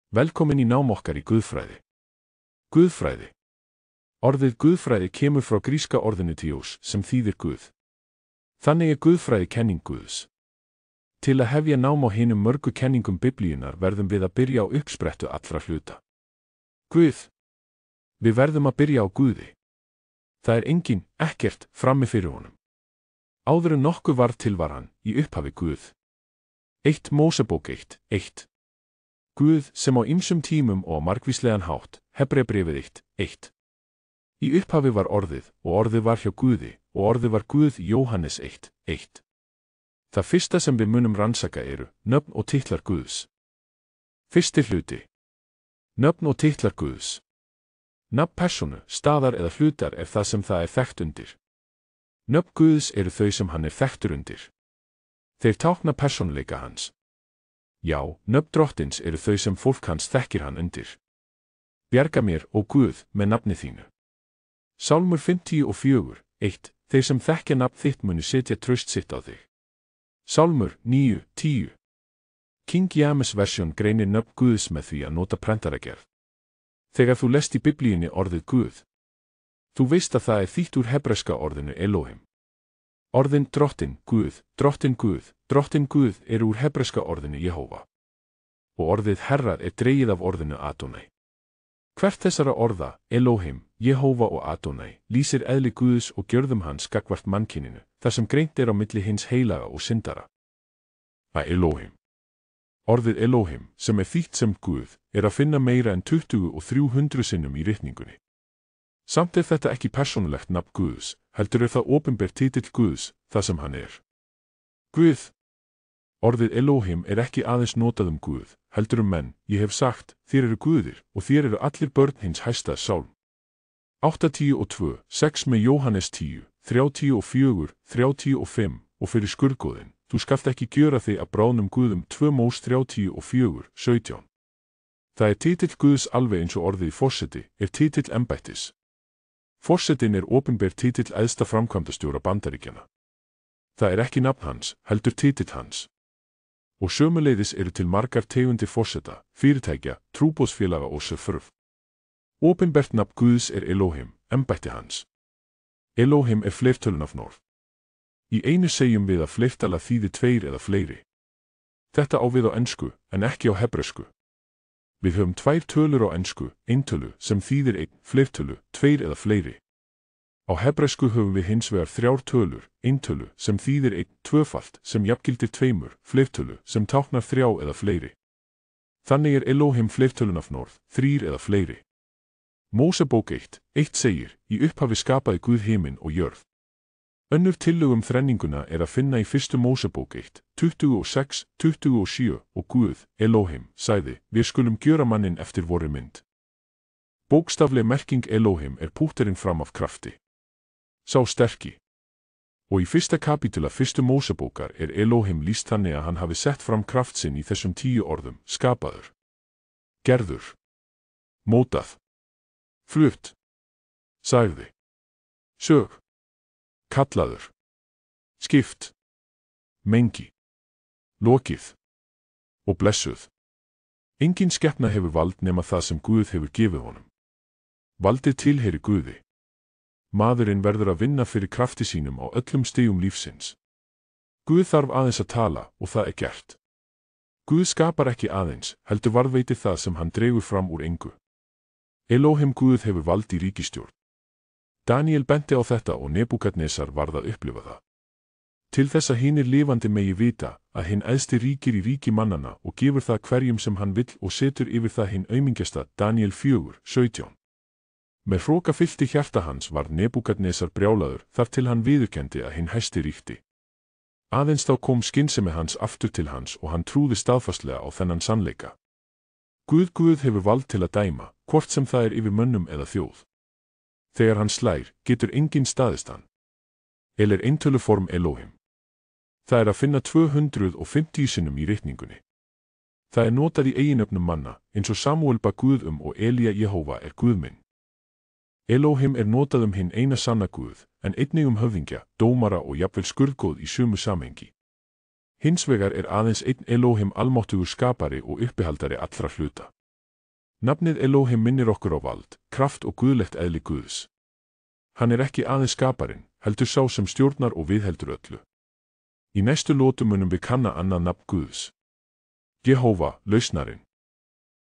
Velkomin í nám okkar í guðfræði. Guðfræði. Orðið guðfræði kemur frá gríska orðinu theos sem þýðir guð. Þannig er guðfræði kenning Guðs. Til að hefja nám á hinum mörgu kenningum Biblíunnar verðum við að byrja á uppsprettu allra hluta. Guð. Við verðum að byrja á Guði. Það er engin, ekkert, frammi fyrir honum. Áður en nokkuð varð til var hann, í upphafi Guð. 1 Mósebók 1:1. Guð sem á ýmsum tímum og á margvíslegan hátt, Hebreabréfið 1:1. Í upphafi var orðið, og orðið var hjá Guði, og orðið var Guð, Jóhannes 1:1. Það fyrsta sem við munum rannsaka eru nöfn og titlar Guðs. Fyrsti hluti. Nöfn og titlar Guðs. Nafn persónu, staðar eða hlutar er það sem það er þekkt undir. Nöfn Guðs eru þau sem hann er þekktur undir. Þeir tákna persónuleika hans. Já, nöfn Drottins eru þau sem fólk hans þekkir hann undir. Bjarga mér, ó Guð, með nafni þínu. Sálmur 54:1. Þeir sem þekkja nafn þitt munu setja traust sitt á þig. Sálmur 9:10. King James Version greinir nöfn Guðs með því að nota prentaragerð. Þegar þú lest í Biblíunni orðið Guð, þú veist að það er þýtt úr hebreska orðinu Elohim. Orðin drottin Guð, drottin Guð, drottin Guð eru úr hebreska orðinu Jehóva. Og orðið Herra er dregið af orðinu Adonai. Hvert þessara orða, Elohim, Jehóva og Adonai, lýsir eðli Guðs og gjörðum hans gagnvart mannkyninu, þar sem greint er á milli hins heilaga og syndara. Elohim. Orðið Elohim, sem er þýtt sem Guð, er að finna meira en 2300 sinnum í ritningunni. Samt er þetta ekki persónulegt nafn Guðs, heldur er það opinber titill Guðs, það sem hann er. Guð. Orðið Elohim er ekki aðeins notað Guð, heldur menn, ég hef sagt, þér eru guðir, og þér eru allir börn hins hæsta Sálm. 8:10-2, 6 með Jóhannes 10, 34, 35, og fyrir skurðgóðin, þú skalt ekki gjöra þig að bráðnum guðum 2 Mós 34, 17. Það er titill Guðs alveg eins og orðið forseti, er titill embættis. Forsetin er opinber titill æðsta framkvæmdastjóra Bandaríkjanna. Það er ekki nafn hans, heldur titill hans. Og sömuleiðis eru til margar tegundir forseta, fyrirtækja, trúboðsfélaga og svo fröf. Opinbert nafn Guðs er Elohim, embætti hans. Elohim er fleirtölunafnorð. Í einu segjum við að fleirtala þýði 2 eða fleiri. Þetta á við á ensku, en ekki á hebresku. Við höfum 2 tölur á ensku, eintölu, sem þýðir 1, fleirtölu, 2 eða fleiri. Á hebresku höfum við hins vegar 3 tölur, eintölu, sem þýðir 1, tvöfalt, sem jafngildir 2, fleirtölu, sem táknar 3 eða fleiri. Þannig er Elohim fleirtölunafnorð, 3 eða fleiri. Mósebók 1:1 segir, í upphafi skapaði Guð himinn og jörð. Önnur tillög þrenninguna er að finna í 1. Mósebók 1:26, 27 og Guð, Elohim, sagði, við skulum gjöra manninn eftir vorri mynd. Bókstafleg merking Elohim er pútterinn fram af krafti. Sá sterki. Og í 1. kapítula 1. Mósebókar er Elohim lýst þannig að hann hafi sett fram kraft sinn í þessum 10 orðum, skapaður, gerður, mótað, flutt, sagði, sög, kallaður, skipt, mengi, lokið og blessuð. Engin skepna hefur vald nema það sem Guð hefur gefið honum. Valdið tilheyri Guði. Maðurinn verður að vinna fyrir krafti sínum á öllum stigum lífsins. Guð þarf aðeins að tala og það er gert. Guð skapar ekki aðeins, heldur varðveitir það sem hann dregur fram úr engu. Elohim Guð hefur vald í ríkisstjórn. Daniel benti á þetta og Nebúkadnesar varð að upplifa það. Til þess að hinir lifandi megi vita að hinn æðsti ríkir í ríki mannana og gefur það hverjum sem hann vill og setur yfir það hinn aumingjasta, Daniel 4:17. Með hroka fyllti hjarta hans var Nebúkadnesar brjálaður þar til hann viðurkenndi að hinn hæsti ríkti. Aðeins þá kom skynsemi hans aftur til hans og hann trúði staðfastlega á þennan sannleika. Guð hefur vald til að dæma, hvort sem það er yfir mönnum eða þjóð. Þegar hann slær, getur enginn staðist hann. Er eintöluform Elohim. Það er að finna 250 sinnum í ritningunni. Það er notað í eiginöfnum manna, eins og Samúel bað Guð og Elía Jehóva er Guð minn. Elohim er notað hinn eina sanna Guð, en einnig höfðingja, dómara og jafnvel skurðgóð í sömu samhengi. Hins vegar er aðeins einn Elohim almáttugur skapari og uppihaldari allra hluta. Nafnið Elohim minnir okkur á vald, kraft og guðlegt eðli Guðs. Hann ekki aðeins skaparinn, heldur sá sem stjórnar og viðheldur öllu. Í næstu lotu munum við kanna annað nafn Guðs. Jehóva, lausnarinn.